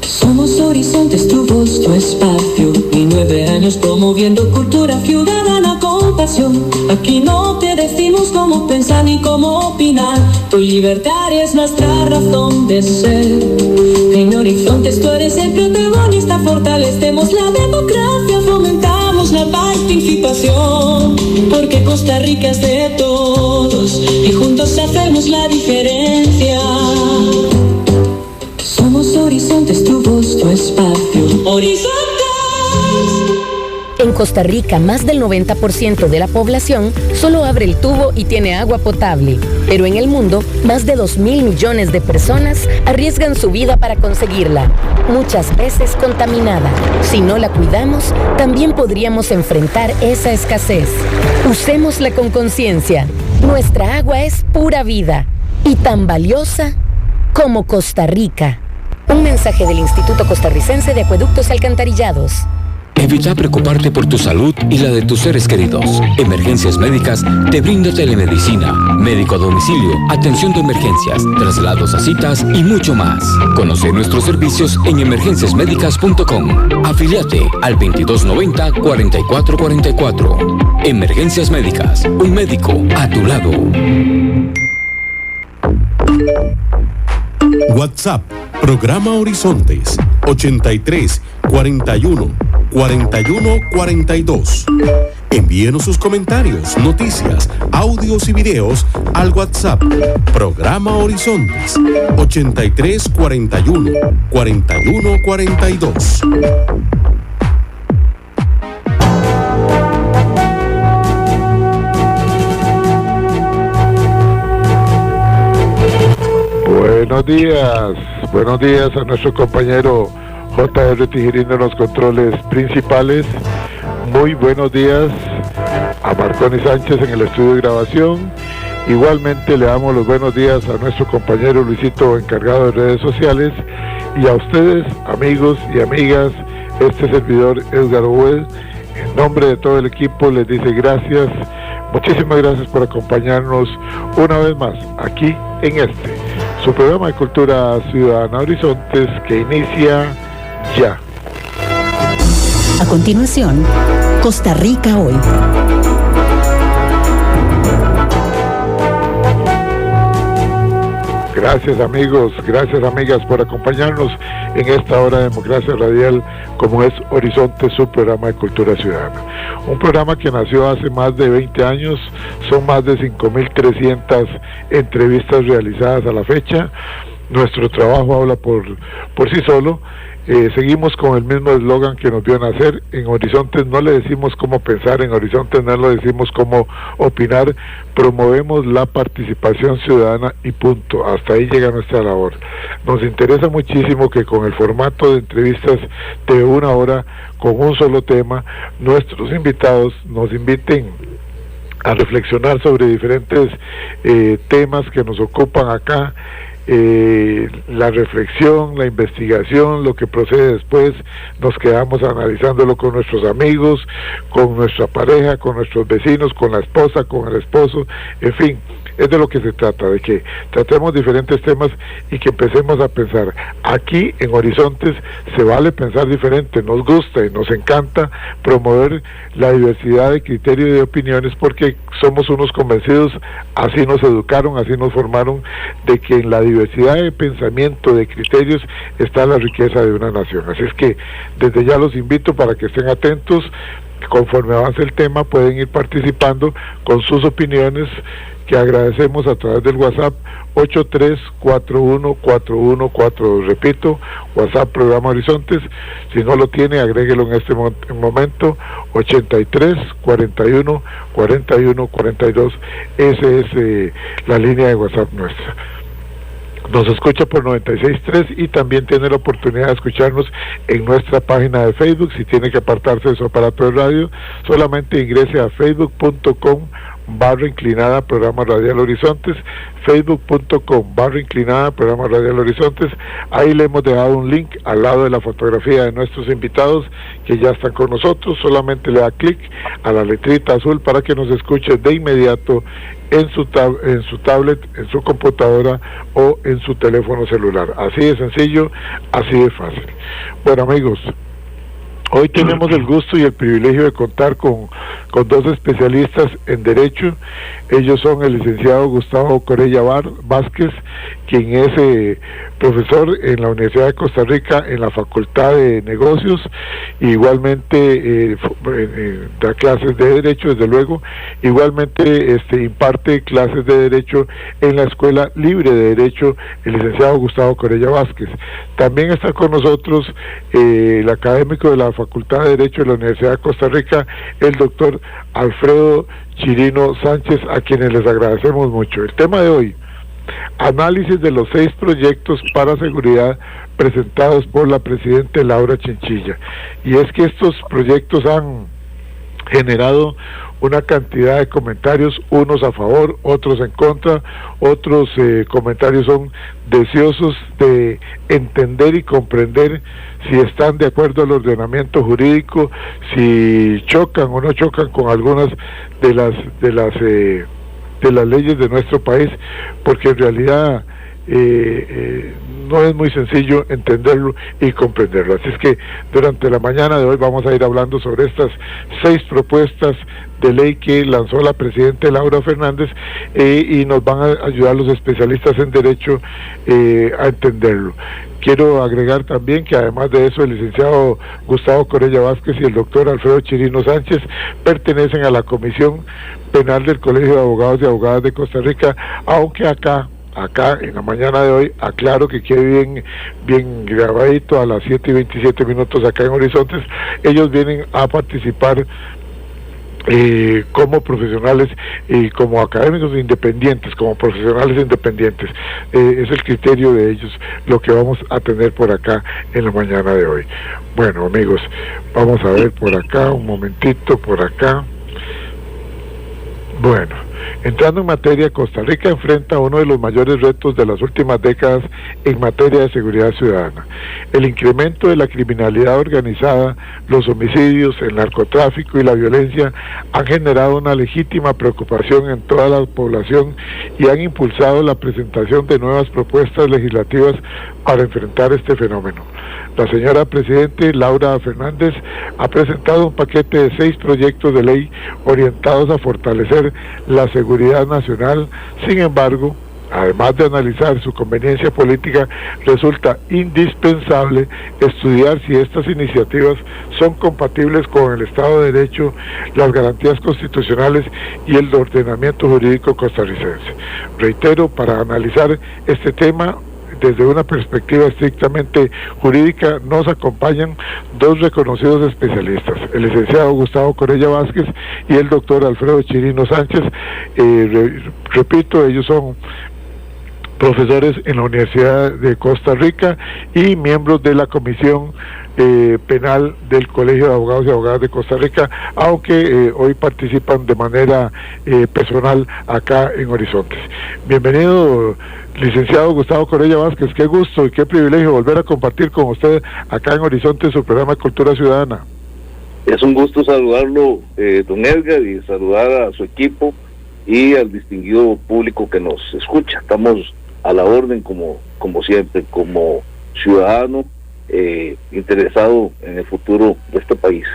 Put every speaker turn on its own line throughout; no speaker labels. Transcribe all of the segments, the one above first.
Somos Horizontes, tu voz, tu espacio, y 9 años promoviendo cultura ciudadana con pasión. Aquí no te decimos cómo pensar ni cómo opinar, tu libertad es nuestra razón de ser. En Horizontes tú eres el protagonista, fortalecemos la democracia, fomentamos la participación, porque Costa Rica es de todos y juntos hacemos la diferencia. Somos Horizontes, tu voz, tu espacio. Horizontes.
En Costa Rica, más del 90% de la población solo abre el tubo y tiene agua potable. Pero en el mundo, más de 2.000 millones de personas arriesgan su vida para conseguirla, muchas veces contaminada. Si no la cuidamos, también podríamos enfrentar esa escasez. Usémosla con conciencia. Nuestra agua es pura vida y tan valiosa como Costa Rica. Un mensaje del Instituto Costarricense de Acueductos y Alcantarillados.
Evita preocuparte por tu salud y la de tus seres queridos. Emergencias Médicas te brinda telemedicina, médico a domicilio, atención de emergencias, traslados a citas y mucho más. Conoce nuestros servicios en emergenciasmedicas.com. Afíliate al 2290-4444. Emergencias Médicas, un médico a tu lado.
WhatsApp, programa Horizontes, 83 41 41 42. Envíenos sus comentarios, noticias, audios y videos al WhatsApp, programa Horizontes, 83 41 41 42.
Buenos días a nuestro compañero J.R. Tijerino en los controles principales. Muy buenos días a Marconi Sánchez en el estudio de grabación. Igualmente le damos los buenos días a nuestro compañero Luisito, encargado de redes sociales, y a ustedes, amigos y amigas. Este servidor Edgar Obuel, en nombre de todo el equipo, les dice gracias, muchísimas gracias por acompañarnos una vez más aquí en su programa de Cultura Ciudadana Horizontes, que inicia ya.
A continuación, Costa Rica Hoy.
Gracias amigos, gracias amigas por acompañarnos en esta hora de democracia radial, como es Horizonte, su programa de cultura ciudadana. Un programa que nació hace más de 20 años, son más de 5.300 entrevistas realizadas a la fecha. Nuestro trabajo habla por sí solo. Seguimos con el mismo eslogan que nos vio nacer. En Horizontes no le decimos cómo pensar, en Horizontes no le decimos cómo opinar, promovemos la participación ciudadana y punto. Hasta ahí llega nuestra labor. Nos interesa muchísimo que con el formato de entrevistas de 1 hora, con un solo tema, nuestros invitados nos inviten a reflexionar sobre diferentes temas que nos ocupan acá. La reflexión, la investigación, lo que procede después, nos quedamos analizándolo con nuestros amigos, con nuestra pareja, con nuestros vecinos, con la esposa, con el esposo, en fin, es de lo que se trata, de que tratemos diferentes temas y que empecemos a pensar. Aquí en Horizontes se vale pensar diferente, nos gusta y nos encanta promover la diversidad de criterios y de opiniones, porque somos unos convencidos, así nos educaron, así nos formaron, de que en la diversidad de pensamiento, de criterios, está la riqueza de una nación. Así es que desde ya los invito para que estén atentos. Conforme avance el tema pueden ir participando con sus opiniones, que agradecemos a través del WhatsApp 83414142. Repito, WhatsApp Programa Horizontes. Si no lo tiene, agréguelo en este momento, 83414142. Esa es la línea de WhatsApp nuestra. Nos escucha por 96.3 y también tiene la oportunidad de escucharnos en nuestra página de Facebook. Si tiene que apartarse de su aparato de radio, solamente ingrese a facebook.com /inclinada Programa Radial Horizontes, facebook.com /inclinada Programa Radial Horizontes. Ahí le hemos dejado un link al lado de la fotografía de nuestros invitados que ya están con nosotros. Solamente le da clic a la letrita azul para que nos escuche de inmediato en su tablet, en su computadora o en su teléfono celular. Así de sencillo, así de fácil. Bueno, amigos, hoy tenemos el gusto y el privilegio de contar con dos especialistas en Derecho. Ellos son el licenciado Gustavo Corella Vázquez, quien es profesor en la Universidad de Costa Rica en la Facultad de Negocios, igualmente da clases de Derecho, desde luego, igualmente imparte clases de Derecho en la Escuela Libre de Derecho, el licenciado Gustavo Corella Vázquez. También está con nosotros el académico de la Facultad de Derecho de la Universidad de Costa Rica, el doctor Alfredo Chirino Sánchez, a quienes les agradecemos mucho. El tema de hoy: análisis de los 6 proyectos para seguridad presentados por la presidenta Laura Chinchilla. Y es que estos proyectos han generado una cantidad de comentarios, unos a favor, otros en contra, otros comentarios son deseosos de entender y comprender si están de acuerdo al ordenamiento jurídico, si chocan o no chocan con algunas de las leyes de nuestro país, porque en realidad no es muy sencillo entenderlo y comprenderlo. Así es que durante la mañana de hoy vamos a ir hablando sobre estas 6 propuestas de ley que lanzó la presidenta Laura Fernández, y nos van a ayudar los especialistas en Derecho a entenderlo. Quiero agregar también que además de eso, el licenciado Gustavo Corella Vázquez y el doctor Alfredo Chirino Sánchez pertenecen a la Comisión Penal del Colegio de Abogados y Abogadas de Costa Rica, aunque acá en la mañana de hoy, aclaro que quede bien grabadito, a las 7:27 acá en Horizontes, ellos vienen a participar como profesionales y como académicos independientes, como profesionales independientes. Es el criterio de ellos lo que vamos a tener por acá en la mañana de hoy. Bueno, amigos, vamos a ver por acá, un momentito por acá. Bueno, entrando en materia, Costa Rica enfrenta uno de los mayores retos de las últimas décadas en materia de seguridad ciudadana. El incremento de la criminalidad organizada, los homicidios, el narcotráfico y la violencia han generado una legítima preocupación en toda la población y han impulsado la presentación de nuevas propuestas legislativas para enfrentar este fenómeno. La señora Presidente Laura Fernández ha presentado un paquete de 6 proyectos de ley orientados a fortalecer la seguridad nacional. Sin embargo, además de analizar su conveniencia política, resulta indispensable estudiar si estas iniciativas son compatibles con el Estado de Derecho, las garantías constitucionales y el ordenamiento jurídico costarricense. Reitero, para analizar este tema desde una perspectiva estrictamente jurídica, nos acompañan 2 reconocidos especialistas, el licenciado Gustavo Corella Vázquez y el doctor Alfredo Chirino Sánchez. Repito, ellos son profesores en la Universidad de Costa Rica y miembros de la Comisión Penal del Colegio de Abogados y Abogadas de Costa Rica, aunque hoy participan de manera personal acá en Horizontes. Bienvenido, licenciado Gustavo Corella Vázquez, qué gusto y qué privilegio volver a compartir con usted acá en Horizontes su programa de Cultura Ciudadana.
Es un gusto saludarlo, don Edgar, y saludar a su equipo y al distinguido público que nos escucha. Estamos a la orden como siempre, como ciudadano interesado en el futuro de este país.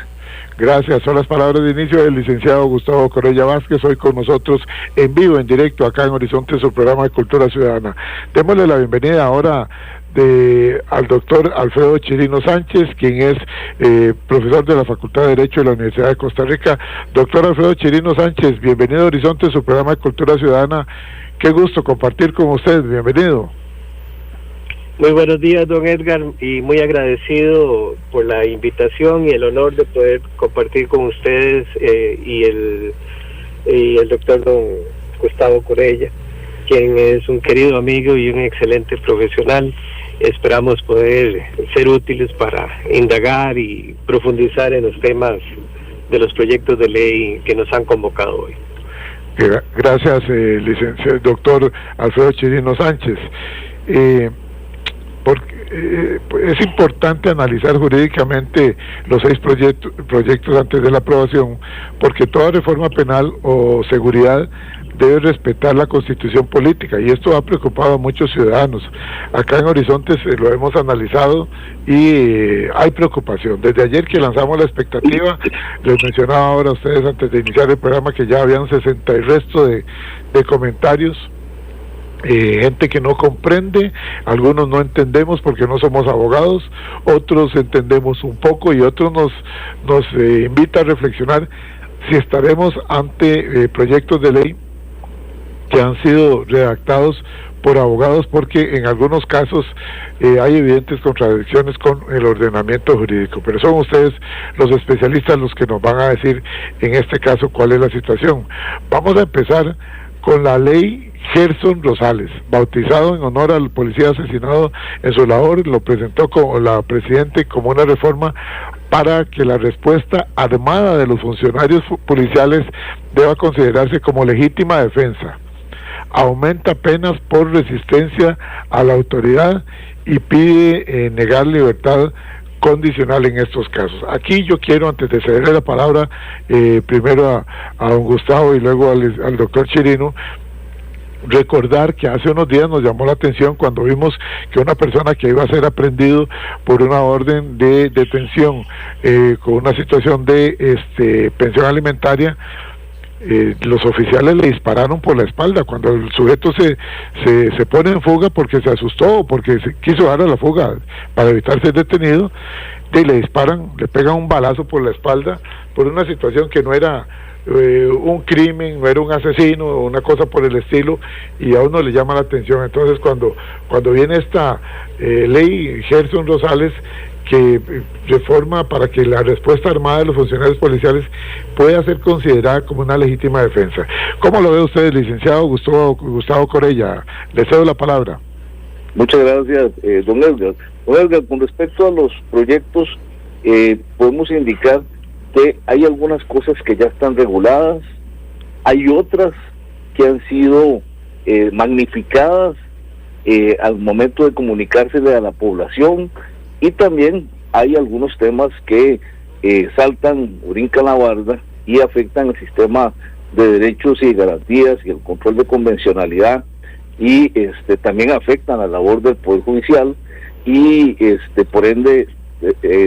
Gracias, son las palabras de inicio del licenciado Gustavo Corella Vázquez, hoy con nosotros en vivo, en directo, acá en Horizonte, su programa de Cultura Ciudadana. Démosle la bienvenida ahora al doctor Alfredo Chirino Sánchez, quien es profesor de la Facultad de Derecho de la Universidad de Costa Rica. Doctor Alfredo Chirino Sánchez, bienvenido a Horizonte, su programa de Cultura Ciudadana. Qué gusto compartir con usted, bienvenido.
Muy buenos días, don Edgar, y muy agradecido por la invitación y el honor de poder compartir con ustedes y el doctor don Gustavo Corella, quien es un querido amigo y un excelente profesional. Esperamos poder ser útiles para indagar y profundizar en los temas de los proyectos de ley que nos han convocado hoy.
Gracias, licenciado doctor Alfredo Chirino Sánchez. Es importante analizar jurídicamente los 6 proyectos antes de la aprobación, porque toda reforma penal o seguridad debe respetar la Constitución política, y esto ha preocupado a muchos ciudadanos. Acá en Horizontes lo hemos analizado y hay preocupación. Desde ayer que lanzamos la expectativa, les mencionaba ahora a ustedes antes de iniciar el programa que ya habían 60 y resto de comentarios. Gente que no comprende, algunos no entendemos porque no somos abogados, otros entendemos un poco y otros nos invita a reflexionar si estaremos ante proyectos de ley que han sido redactados por abogados, porque en algunos casos hay evidentes contradicciones con el ordenamiento jurídico, pero son ustedes los especialistas los que nos van a decir en este caso cuál es la situación. Vamos a empezar con la ley Gerson Rosales, bautizado en honor al policía asesinado en su labor. Lo presentó con la Presidente como una reforma para que la respuesta armada de los funcionarios policiales deba considerarse como legítima defensa. Aumenta penas por resistencia a la autoridad y pide negar libertad condicional en estos casos. Aquí yo quiero, antes de cederle la palabra primero a don Gustavo y luego al doctor Chirino, recordar que hace unos días nos llamó la atención cuando vimos que una persona que iba a ser aprendido por una orden de detención con una situación de pensión alimentaria, los oficiales le dispararon por la espalda cuando el sujeto se pone en fuga porque se asustó o porque se quiso dar a la fuga para evitar ser detenido, y le disparan, le pegan un balazo por la espalda por una situación que no era un crimen, no era un asesino o una cosa por el estilo, y a uno le llama la atención. Entonces cuando viene esta ley Gerson Rosales, que reforma para que la respuesta armada de los funcionarios policiales pueda ser considerada como una legítima defensa. ¿Cómo lo ve usted, licenciado Gustavo Corella? Le cedo la palabra.
Muchas gracias, don Edgar. Don Edgar, con respecto a los proyectos, podemos indicar que hay algunas cosas que ya están reguladas, hay otras que han sido magnificadas al momento de comunicársele a la población, y también hay algunos temas que saltan, brincan la barda y afectan el sistema de derechos y garantías y el control de convencionalidad, y también afectan la labor del Poder Judicial, y por ende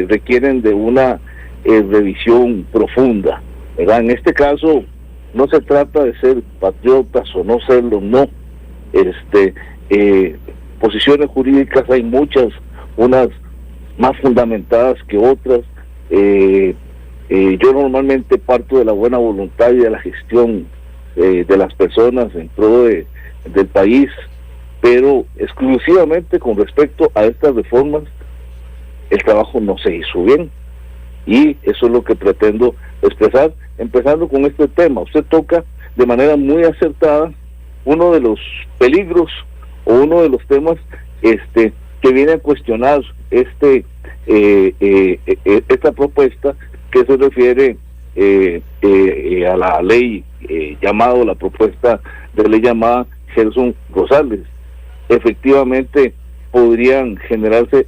requieren de una revisión profunda, ¿verdad? En este caso no se trata de ser patriotas o no serlo, no. Posiciones jurídicas hay muchas, unas más fundamentadas que otras. Yo normalmente parto de la buena voluntad y de la gestión de las personas en pro del país, pero exclusivamente con respecto a estas reformas el trabajo no se hizo bien, y eso es lo que pretendo expresar, empezando con este tema. Usted toca de manera muy acertada uno de los peligros o uno de los temas que viene a cuestionar esta propuesta, que se refiere a la ley la propuesta de ley llamada Gerson Rosales. Efectivamente podrían generarse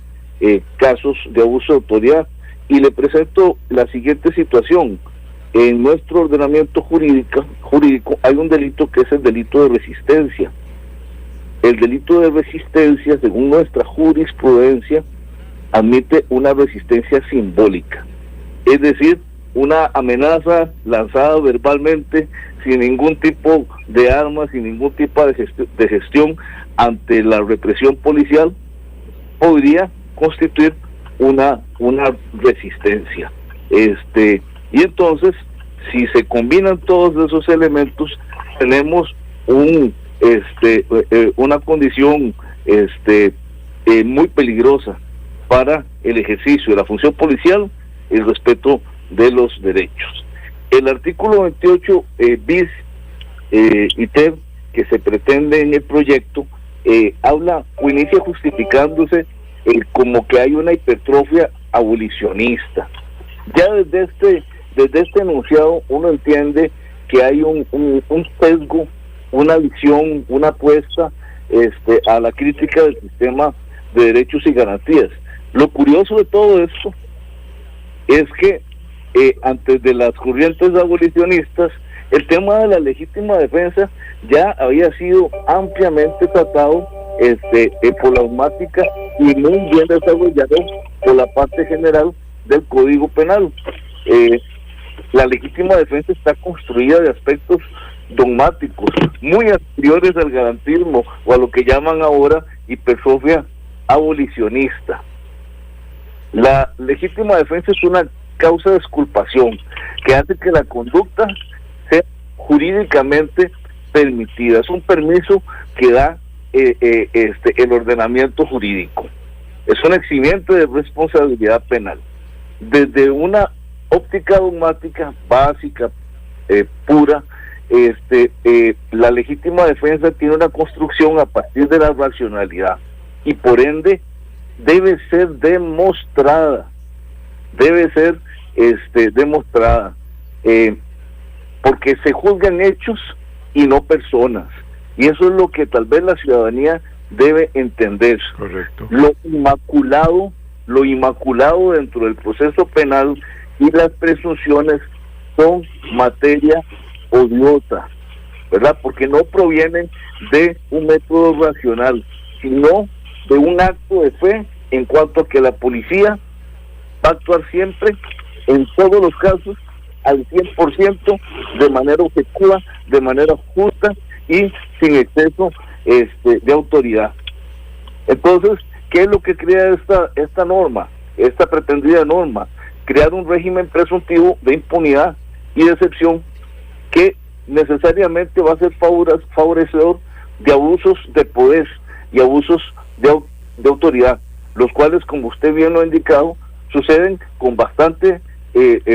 casos de abuso de autoridad, y le presento la siguiente situación. En nuestro ordenamiento jurídico hay un delito que es el delito de resistencia. El delito de resistencia, según nuestra jurisprudencia, admite una resistencia simbólica, es decir, una amenaza lanzada verbalmente, sin ningún tipo de armas, sin ningún tipo de gestión ante la represión policial, podría constituir una resistencia. Y entonces, si se combinan todos esos elementos, tenemos una condición muy peligrosa para el ejercicio de la función policial y el respeto de los derechos. El artículo 28 bis y ter que se pretende en el proyecto habla o inicia justificándose como que hay una hipertrofia abolicionista. Ya desde este enunciado uno entiende que hay un sesgo, una visión, una apuesta a la crítica del sistema de derechos y garantías. Lo curioso de todo esto es que antes de las corrientes abolicionistas, el tema de la legítima defensa ya había sido ampliamente tratado por la dogmática y muy bien desarrollado por la parte general del Código Penal. La legítima defensa está construida de aspectos dogmáticos muy anteriores al garantismo o a lo que llaman ahora hipersofia abolicionista. La legítima defensa es una causa de exculpación que hace que la conducta sea jurídicamente permitida. Es un permiso que da el ordenamiento jurídico. Es un eximiente de responsabilidad penal. Desde una óptica dogmática básica, pura, la legítima defensa tiene una construcción a partir de la racionalidad y por ende debe ser demostrada, porque se juzgan hechos y no personas, y eso es lo que tal vez la ciudadanía debe entender.
Correcto.
Lo inmaculado dentro del proceso penal y las presunciones son materia odiosa, ¿verdad? Porque no provienen de un método racional, sino de un acto de fe en cuanto a que la policía va a actuar siempre, en todos los casos, al 100%, de manera objetiva, de manera justa y sin exceso de autoridad. Entonces, ¿qué es lo que crea esta norma, esta pretendida norma? Crear un régimen presuntivo de impunidad y de excepción que necesariamente va a ser favorecedor de abusos de poder y abusos de autoridad, los cuales, como usted bien lo ha indicado, suceden con bastante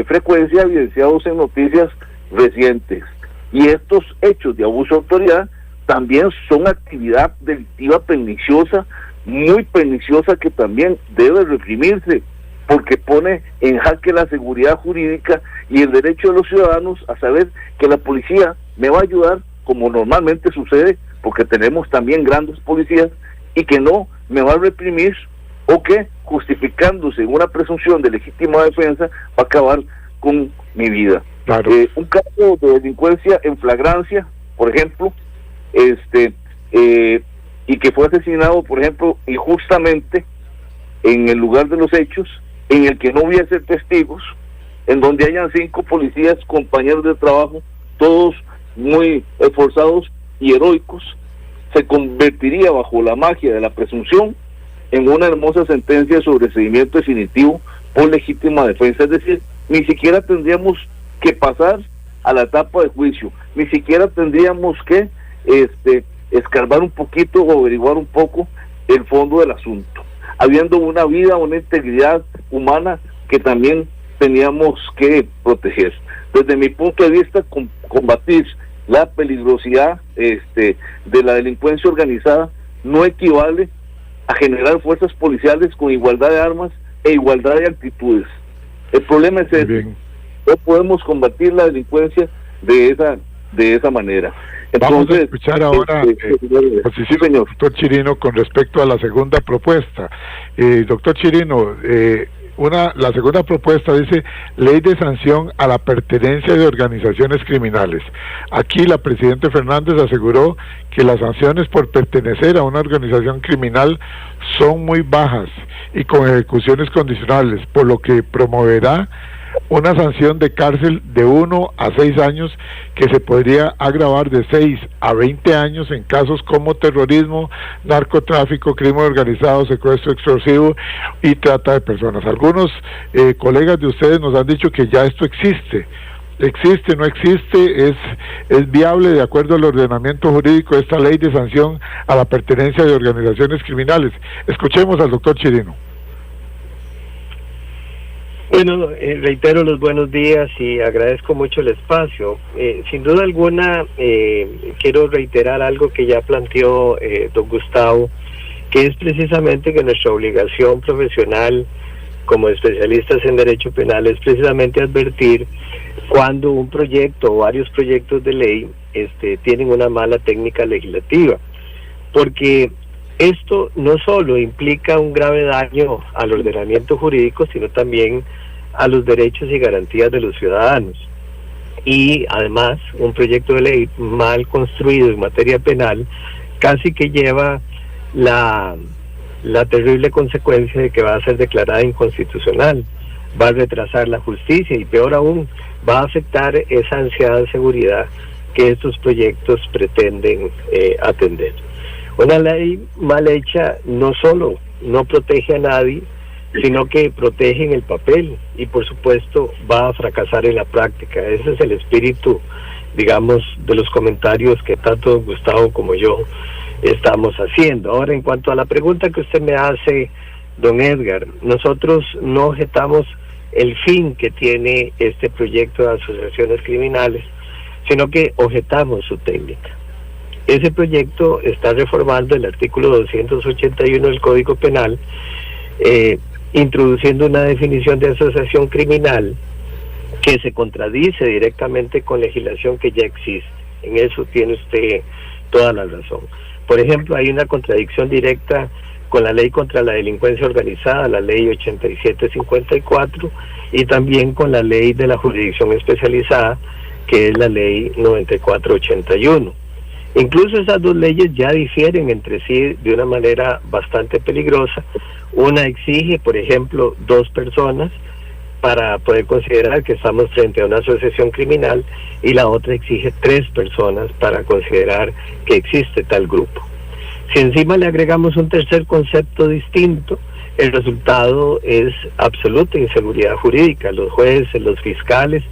frecuencia, evidenciados en noticias recientes. Y estos hechos de abuso de autoridad también son actividad delictiva perniciosa, muy perniciosa, que también debe reprimirse, porque pone en jaque la seguridad jurídica y el derecho de los ciudadanos a saber que la policía me va a ayudar, como normalmente sucede, porque tenemos también grandes policías, y que no me va a reprimir, o que, justificándose en una presunción de legítima defensa, va a acabar con mi vida.
Claro.
Un caso de delincuencia en flagrancia, por ejemplo, y que fue asesinado, por ejemplo, injustamente en el lugar de los hechos, en el que no hubiese testigos, en donde hayan 5 policías, compañeros de trabajo, todos muy esforzados y heroicos, se convertiría, bajo la magia de la presunción, en una hermosa sentencia de sobreseimiento definitivo por legítima defensa. Es decir, ni siquiera tendríamos que pasar a la etapa de juicio, ni siquiera tendríamos que escarbar un poquito o averiguar un poco el fondo del asunto, habiendo una vida, una integridad humana que también teníamos que proteger. Desde mi punto de vista, combatir la peligrosidad de la delincuencia organizada no equivale a generar fuerzas policiales con igualdad de armas e igualdad de actitudes. El problema es ese. No podemos combatir la delincuencia de esa manera. Entonces,
vamos a escuchar ahora sí, señor. Doctor Chirino, con respecto a la segunda propuesta. Doctor Chirino, la segunda propuesta dice ley de sanción a la pertenencia de organizaciones criminales. Aquí la presidenta Fernández aseguró que las sanciones por pertenecer a una organización criminal son muy bajas y con ejecuciones condicionales, por lo que promoverá una sanción de cárcel de 1 a 6 años, que se podría agravar de 6 a 20 años en casos como terrorismo, narcotráfico, crimen organizado, secuestro extorsivo y trata de personas. Algunos colegas de ustedes nos han dicho que ya esto existe. ¿Existe, no existe? ¿Es viable de acuerdo al ordenamiento jurídico esta ley de sanción a la pertenencia de organizaciones criminales? Escuchemos al doctor Chirino.
Bueno, reitero los buenos días y agradezco mucho el espacio. Sin duda alguna, quiero reiterar algo que ya planteó don Gustavo, que es precisamente que nuestra obligación profesional como especialistas en derecho penal es precisamente advertir cuando un proyecto o varios proyectos de ley tienen una mala técnica legislativa, porque esto no solo implica un grave daño al ordenamiento jurídico, sino también a los derechos y garantías de los ciudadanos. Y además, un proyecto de ley mal construido en materia penal casi que lleva la terrible consecuencia de que va a ser declarada inconstitucional, va a retrasar la justicia y peor aún, va a afectar esa ansiada seguridad que estos proyectos pretenden atender. Una ley mal hecha no solo no protege a nadie, sino que protege en el papel y por supuesto va a fracasar en la práctica. Ese es el espíritu, digamos, de los comentarios que tanto don Gustavo como yo estamos haciendo. Ahora, en cuanto a la pregunta que usted me hace, don Edgar, nosotros no objetamos el fin que tiene este proyecto de asociaciones criminales, sino que objetamos su técnica. Ese proyecto está reformando el artículo 281 del Código Penal, introduciendo una definición de asociación criminal que se contradice directamente con legislación que ya existe. En eso tiene usted toda la razón. Por ejemplo, hay una contradicción directa con la ley contra la delincuencia organizada, la ley 8754, y también con la ley de la jurisdicción especializada, que es la ley 9481. Incluso esas dos leyes ya difieren entre sí de una manera bastante peligrosa. Una exige, por ejemplo, 2 personas para poder considerar que estamos frente a una asociación criminal, y la otra exige 3 personas para considerar que existe tal grupo. Si encima le agregamos un tercer concepto distinto, el resultado es absoluta inseguridad jurídica. Los jueces, los fiscales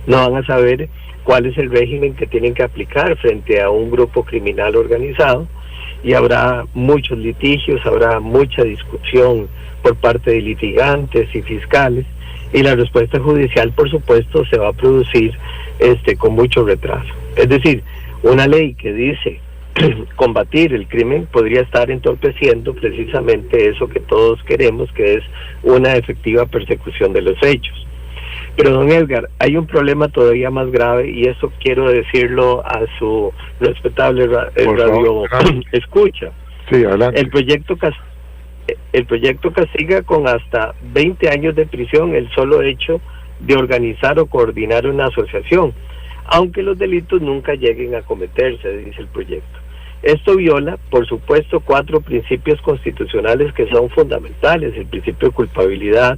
no van a saber cuál es el régimen que tienen que aplicar frente a un grupo criminal organizado, y habrá muchos litigios, habrá mucha discusión por parte de litigantes y fiscales, y la respuesta judicial, por supuesto, se va a producir con mucho retraso. Es decir, una ley que dice combatir el crimen podría estar entorpeciendo precisamente eso que todos queremos, que es una efectiva persecución de los hechos. Pero don Edgar, hay un problema todavía más grave, y eso quiero decirlo a su respetable radio escucha.
Sí, adelante.
El proyecto castiga con hasta 20 años de prisión el solo hecho de organizar o coordinar una asociación, aunque los delitos nunca lleguen a cometerse, dice el proyecto. Esto viola, por supuesto, 4 principios constitucionales que son fundamentales: el principio de culpabilidad,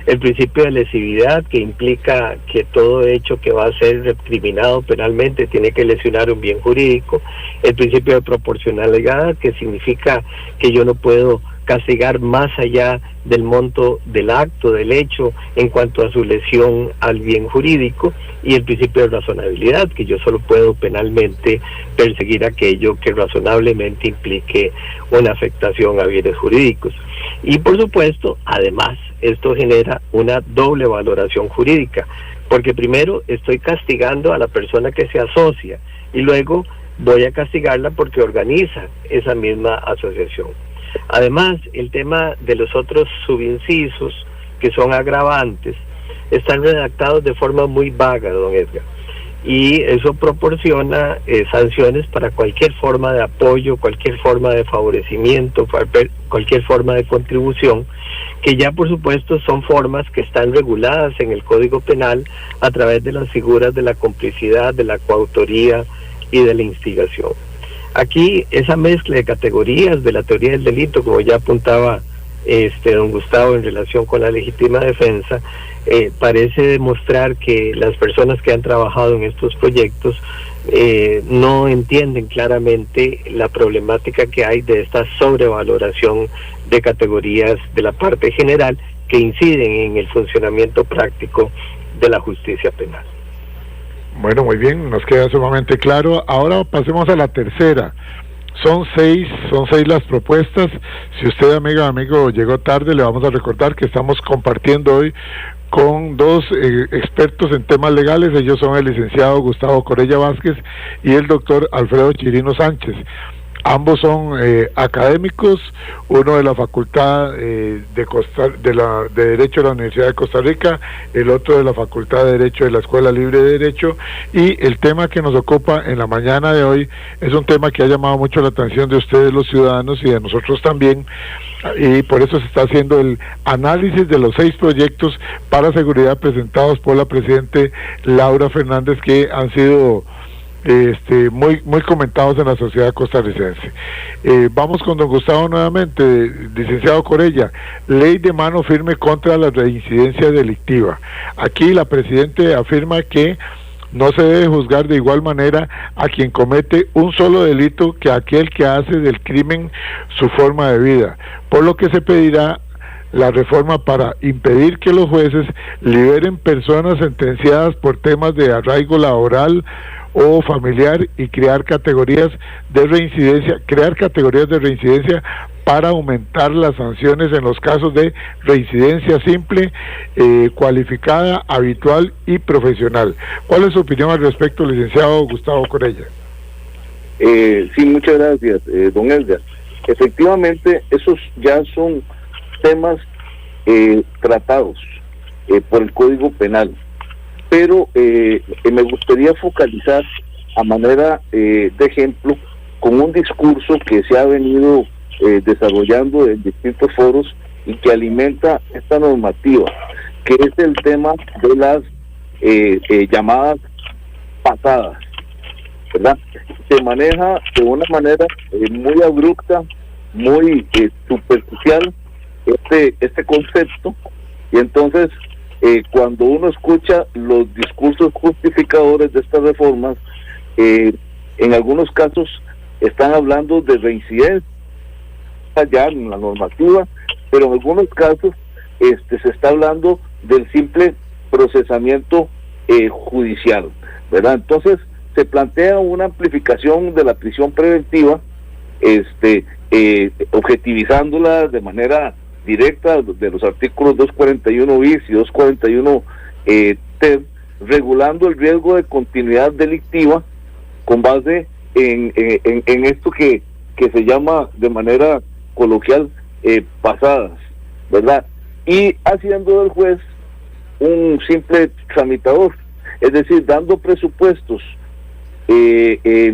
el principio de lesividad, que implica que todo hecho que va a ser recriminado penalmente tiene que lesionar un bien jurídico; el principio de proporcionalidad, que significa que yo no puedo castigar más allá del monto del acto, del hecho, en cuanto a su lesión al bien jurídico; y el principio de razonabilidad, que yo solo puedo penalmente perseguir aquello que razonablemente implique una afectación a bienes jurídicos. Y por supuesto, además, esto genera una doble valoración jurídica, porque primero estoy castigando a la persona que se asocia, y luego voy a castigarla porque organiza esa misma asociación. Además, el tema de los otros subincisos, que son agravantes, están redactados de forma muy vaga, don Edgar, y eso proporciona sanciones para cualquier forma de apoyo, cualquier forma de favorecimiento, cualquier forma de contribución, que ya por supuesto son formas que están reguladas en el Código Penal a través de las figuras de la complicidad, de la coautoría y de la instigación. Aquí esa mezcla de categorías de la teoría del delito, como ya apuntaba don Gustavo en relación con la legítima defensa, parece demostrar que las personas que han trabajado en estos proyectos no entienden claramente la problemática que hay de esta sobrevaloración de categorías de la parte general que inciden en el funcionamiento práctico de la justicia penal.
Bueno, muy bien, nos queda sumamente claro. Ahora pasemos a la tercera. Son seis las propuestas. Si usted, amiga o amigo, llegó tarde, le vamos a recordar que estamos compartiendo hoy con 2 expertos en temas legales. Ellos son el licenciado Gustavo Corella Vázquez y el doctor Alfredo Chirino Sánchez. Ambos son académicos, uno de la Facultad de Derecho de la Universidad de Costa Rica, el otro de la Facultad de Derecho de la Escuela Libre de Derecho, y el tema que nos ocupa en la mañana de hoy es un tema que ha llamado mucho la atención de ustedes los ciudadanos y de nosotros también, y por eso se está haciendo el análisis de los 6 proyectos para seguridad presentados por la Presidente Laura Fernández, que han sido muy comentados en la sociedad costarricense. Vamos con don Gustavo nuevamente. Licenciado Corella, ley de mano firme contra la reincidencia delictiva. Aquí la Presidente afirma que no se debe juzgar de igual manera a quien comete un solo delito que a aquel que hace del crimen su forma de vida, por lo que se pedirá la reforma para impedir que los jueces liberen personas sentenciadas por temas de arraigo laboral o familiar y crear categorías de reincidencia para aumentar las sanciones en los casos de reincidencia simple, cualificada, habitual y profesional. ¿Cuál es su opinión al respecto, licenciado Gustavo Corella?
Sí, muchas gracias, don Edgar. Efectivamente, esos ya son temas tratados por el Código Penal, pero me gustaría focalizar a manera de ejemplo con un discurso que se ha venido desarrollando en distintos foros y que alimenta esta normativa, que es el tema de las llamadas pasadas, ¿verdad? Se maneja de una manera muy abrupta, muy superficial este concepto, y entonces cuando uno escucha los discursos justificadores de estas reformas, en algunos casos están hablando de reincidencia ya en la normativa, pero en algunos casos se está hablando del simple procesamiento judicial, ¿verdad? Entonces se plantea una amplificación de la prisión preventiva, objetivizándola de manera directa de los artículos 241 bis y 241 ter, regulando el riesgo de continuidad delictiva con base en esto que se llama de manera coloquial pasadas, ¿verdad? Y haciendo del juez un simple tramitador, es decir, dando presupuestos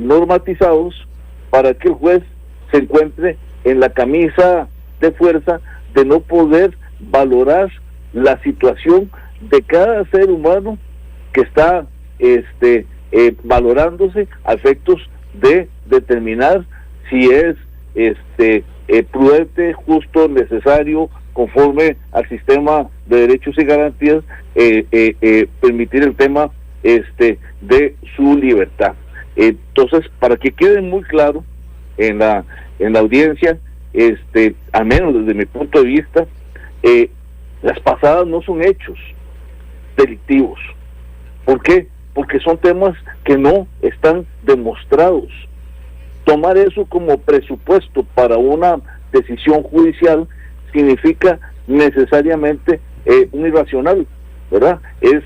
normatizados para que el juez se encuentre en la camisa de fuerza de no poder valorar la situación de cada ser humano que está valorándose a efectos de determinar si es prudente, justo, necesario, conforme al sistema de derechos y garantías, permitir el tema de su libertad. Entonces, para que quede muy claro en la audiencia, al menos desde mi punto de vista, las pasadas no son hechos delictivos. ¿Por qué? Porque son temas que no están demostrados. Tomar eso como presupuesto para una decisión judicial significa necesariamente un irracional, ¿verdad? Es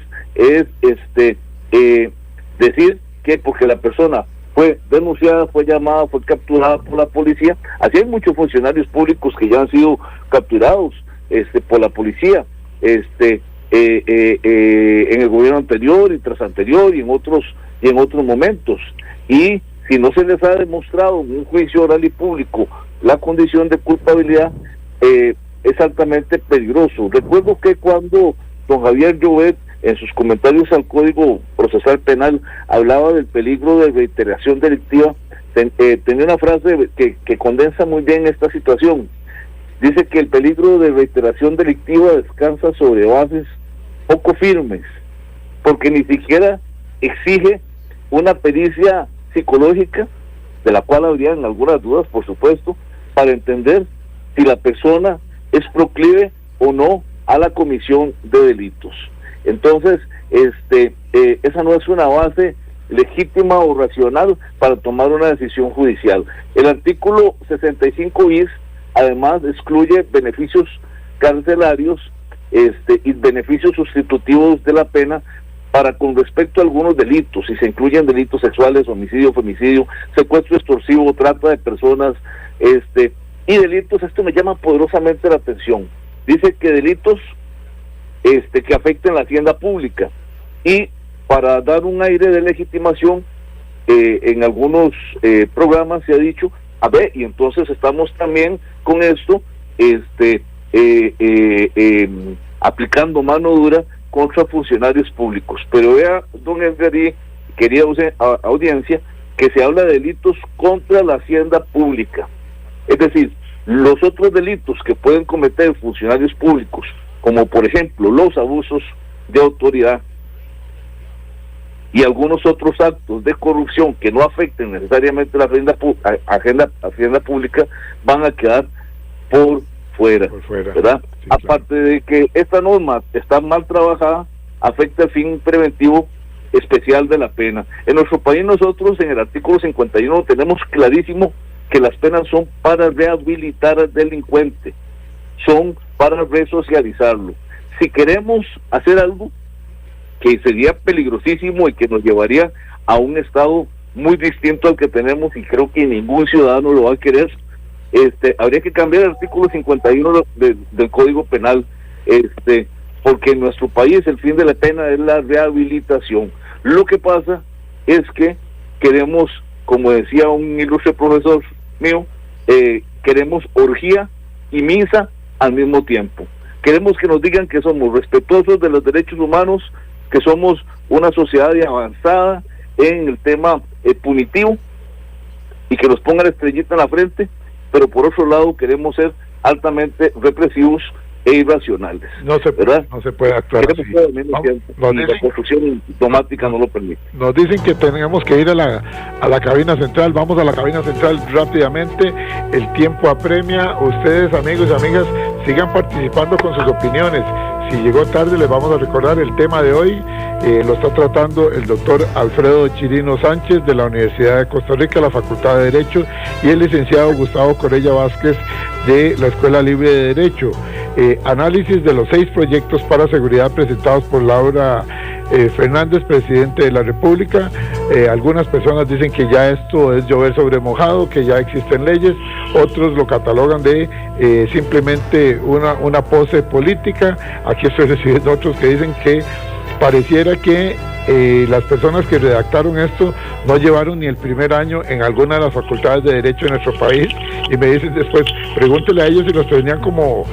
decir que porque la persona fue denunciada, fue llamada, fue capturada por la policía. Así hay muchos funcionarios públicos que ya han sido capturados por la policía en el gobierno anterior y tras anterior y en otros momentos, y si no se les ha demostrado en un juicio oral y público la condición de culpabilidad, es altamente peligroso. Recuerdo que cuando don Javier Llobet en sus comentarios al Código Procesal Penal hablaba del peligro de reiteración delictiva, tenía una frase que condensa muy bien esta situación. Dice que el peligro de reiteración delictiva descansa sobre bases poco firmes, porque ni siquiera exige una pericia psicológica, de la cual habrían algunas dudas, por supuesto, para entender si la persona es proclive o no a la comisión de delitos. Entonces, esa no es una base legítima o racional para tomar una decisión judicial. El artículo 65 bis además excluye beneficios carcelarios y beneficios sustitutivos de la pena para con respecto a algunos delitos, si se incluyen delitos sexuales, homicidio, femicidio, secuestro extorsivo, trata de personas, y delitos, esto me llama poderosamente la atención. Dice que delitos que afecten la hacienda pública, y para dar un aire de legitimación, en algunos programas se ha dicho, a ver, y entonces estamos también con esto, aplicando mano dura contra funcionarios públicos. Pero vea, don Edgar y querida audiencia, que se habla de delitos contra la hacienda pública. Es decir, los otros delitos que pueden cometer funcionarios públicos, como por ejemplo los abusos de autoridad y algunos otros actos de corrupción que no afecten necesariamente la hacienda pública, van a quedar por fuera, ¿verdad? Sí, aparte de que esta norma está mal trabajada, afecta el fin preventivo especial de la pena. En nuestro país nosotros en el artículo 51 tenemos clarísimo que las penas son para rehabilitar al delincuente, son para resocializarlo. Si queremos hacer algo que sería peligrosísimo y que nos llevaría a un estado muy distinto al que tenemos, y creo que ningún ciudadano lo va a querer, habría que cambiar el artículo 51 del Código Penal, porque en nuestro país el fin de la pena es la rehabilitación. Lo que pasa es que queremos, como decía un ilustre profesor mío, queremos orgía y misa al mismo tiempo. Queremos que nos digan que somos respetuosos de los derechos humanos, que somos una sociedad avanzada en el tema punitivo, y que nos pongan la estrellita en la frente, pero por otro lado queremos ser altamente represivos e irracionales.
No se puede actuar así.
La construcción automática no lo permite.
Nos dicen que tenemos que ir a la cabina central. Vamos a la cabina central rápidamente. El tiempo apremia. Ustedes, amigos y amigas, sigan participando con sus opiniones. Si llegó tarde, les vamos a recordar el tema de hoy. Lo está tratando el doctor Alfredo Chirino Sánchez de la Universidad de Costa Rica, la Facultad de Derecho, y el licenciado Gustavo Corella Vázquez de la Escuela Libre de Derecho. Análisis de los 6 proyectos para seguridad presentados por Laura Fernández, presidente de la República. Algunas personas dicen que ya esto es llover sobre mojado, que ya existen leyes. Otros lo catalogan de simplemente una pose política. Aquí estoy recibiendo otros que dicen que pareciera que las personas que redactaron esto no llevaron ni el primer año en alguna de las facultades de Derecho de nuestro país, y me dicen después, pregúntele a ellos si los tenían como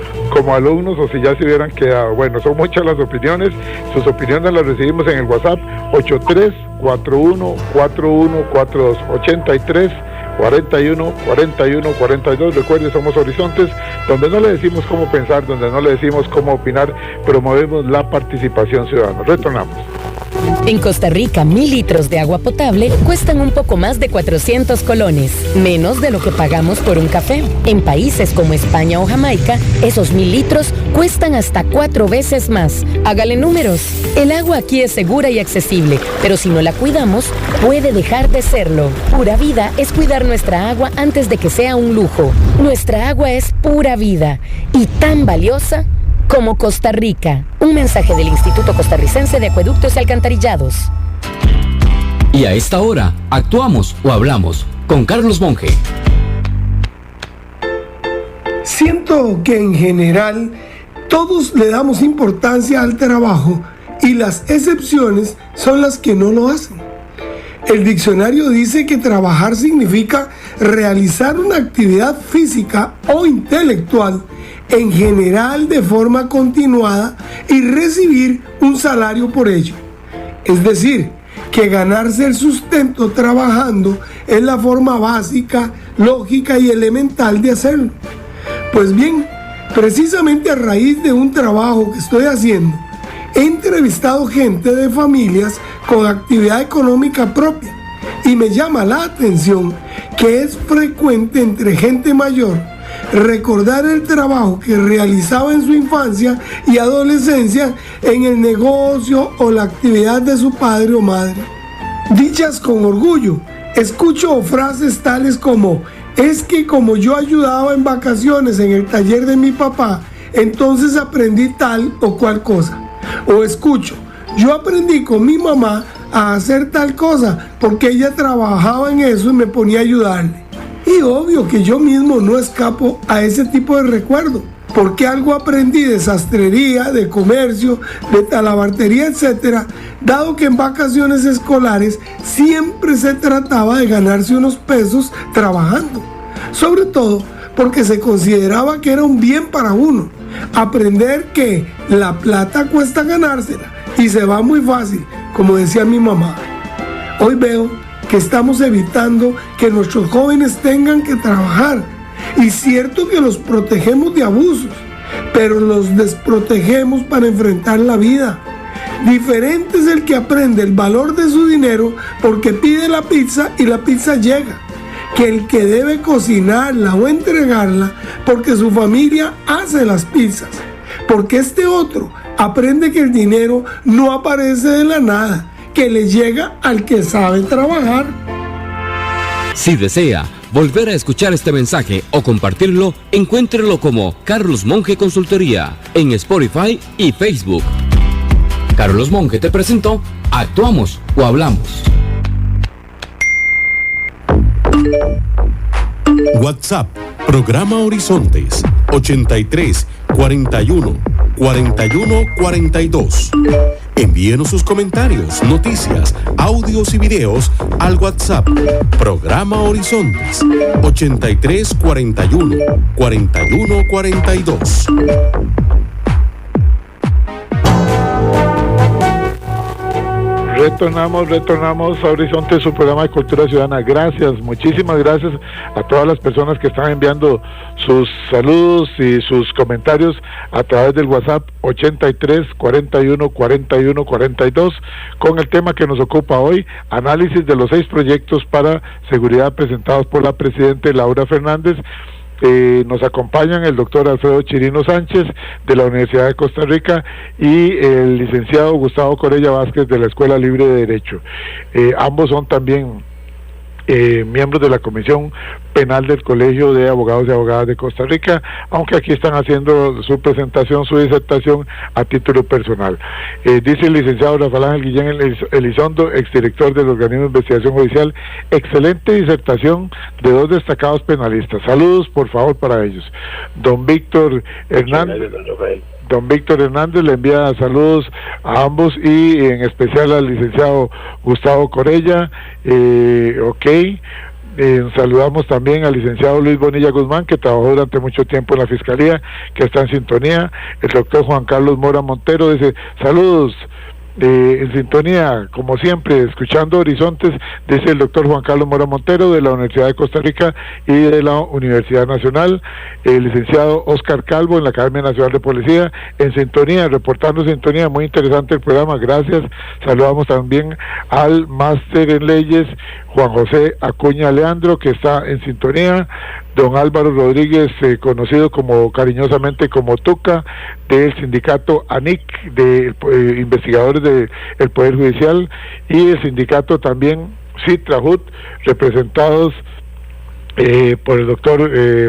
alumnos o si ya se hubieran quedado. Bueno, son muchas las opiniones. Sus opiniones las recibimos en el WhatsApp 83414142 83 41 41 42. Recuerde, somos Horizontes, donde no le decimos cómo pensar, donde no le decimos cómo opinar, promovemos la participación ciudadana. Retornamos.
En Costa Rica, 1,000 litros de agua potable cuestan un poco más de 400 colones, menos de lo que pagamos por un café. En países como España o Jamaica, esos 1,000 litros cuestan hasta 4 veces más. Hágale números. El agua aquí es segura y accesible, pero si no la cuidamos, puede dejar de serlo. Pura Vida es cuidar nuestra agua antes de que sea un lujo. Nuestra agua es pura vida y tan valiosa como Costa Rica. Un mensaje del Instituto Costarricense de Acueductos y Alcantarillados.
Y a esta hora, actuamos o hablamos con Carlos Monge.
Siento que en general todos le damos importancia al trabajo y las excepciones son las que no lo hacen. El diccionario dice que trabajar significa realizar una actividad física o intelectual, en general de forma continuada, y recibir un salario por ello. Es decir, que ganarse el sustento trabajando es la forma básica, lógica y elemental de hacerlo. Pues bien, precisamente a raíz de un trabajo que estoy haciendo, he entrevistado gente de familias con actividad económica propia, y me llama la atención que es frecuente entre gente mayor recordar el trabajo que realizaba en su infancia y adolescencia en el negocio o la actividad de su padre o madre. Dichas con orgullo, escucho frases tales como: es que como yo ayudaba en vacaciones en el taller de mi papá, entonces aprendí tal o cual cosa. O escucho: yo aprendí con mi mamá a hacer tal cosa porque ella trabajaba en eso y me ponía a ayudarle. Y obvio que yo mismo no escapo a ese tipo de recuerdo, porque algo aprendí de sastrería, de comercio, de talabartería, etcétera, dado que en vacaciones escolares siempre se trataba de ganarse unos pesos trabajando, sobre todo porque se consideraba que era un bien para uno, aprender que la plata cuesta ganársela y se va muy fácil, como decía mi mamá. Hoy veo que estamos evitando que nuestros jóvenes tengan que trabajar, y cierto que los protegemos de abusos, pero los desprotegemos para enfrentar la vida. Diferente es el que aprende el valor de su dinero porque pide la pizza y la pizza llega, que el que debe cocinarla o entregarla porque su familia hace las pizzas. Porque este otro aprende que el dinero no aparece de la nada, que le llega al que sabe trabajar.
Si desea volver a escuchar este mensaje o compartirlo, encuéntrelo como Carlos Monge Consultoría en Spotify y Facebook. Carlos Monge te presentó Actuamos o Hablamos.
WhatsApp, programa Horizontes, 83 41 41 42. Envíenos sus comentarios, noticias, audios y videos al WhatsApp, programa Horizontes, 83 41 41 42.
Retornamos a Horizonte, su programa de Cultura Ciudadana. Gracias, muchísimas gracias a todas las personas que están enviando sus saludos y sus comentarios a través del WhatsApp 83 41 41 42 con el tema que nos ocupa hoy, análisis de los 6 proyectos para seguridad presentados por la presidenta Laura Fernández. Nos acompañan el doctor Alfredo Chirino Sánchez de la Universidad de Costa Rica y el licenciado Gustavo Corella Vázquez de la Escuela Libre de Derecho. Ambos son también miembros de la Comisión Penal del Colegio de Abogados y Abogadas de Costa Rica, aunque aquí están haciendo su presentación, su disertación a título personal. Dice el licenciado Rafael Ángel Guillén Elizondo, exdirector del Organismo de Investigación Judicial: excelente disertación de 2 destacados penalistas. Saludos, por favor, para ellos. Don Víctor Hernández le envía saludos a ambos y en especial al licenciado Gustavo Corella. Saludamos también al licenciado Luis Bonilla Guzmán, que trabajó durante mucho tiempo en la Fiscalía, que está en sintonía. El doctor Juan Carlos Mora Montero dice: saludos. En sintonía, como siempre, escuchando Horizontes, dice el doctor Juan Carlos Mora Montero de la Universidad de Costa Rica y de la Universidad Nacional. El licenciado Oscar Calvo en la Academia Nacional de Policía, en sintonía, reportando sintonía. Muy interesante el programa, gracias. Saludamos también al máster en leyes Juan José Acuña Leandro, que está en sintonía. Don Álvaro Rodríguez, conocido como cariñosamente como Tuca, del sindicato ANIC, de investigadores del Poder Judicial, y el sindicato también CITRAJUD, representados por el doctor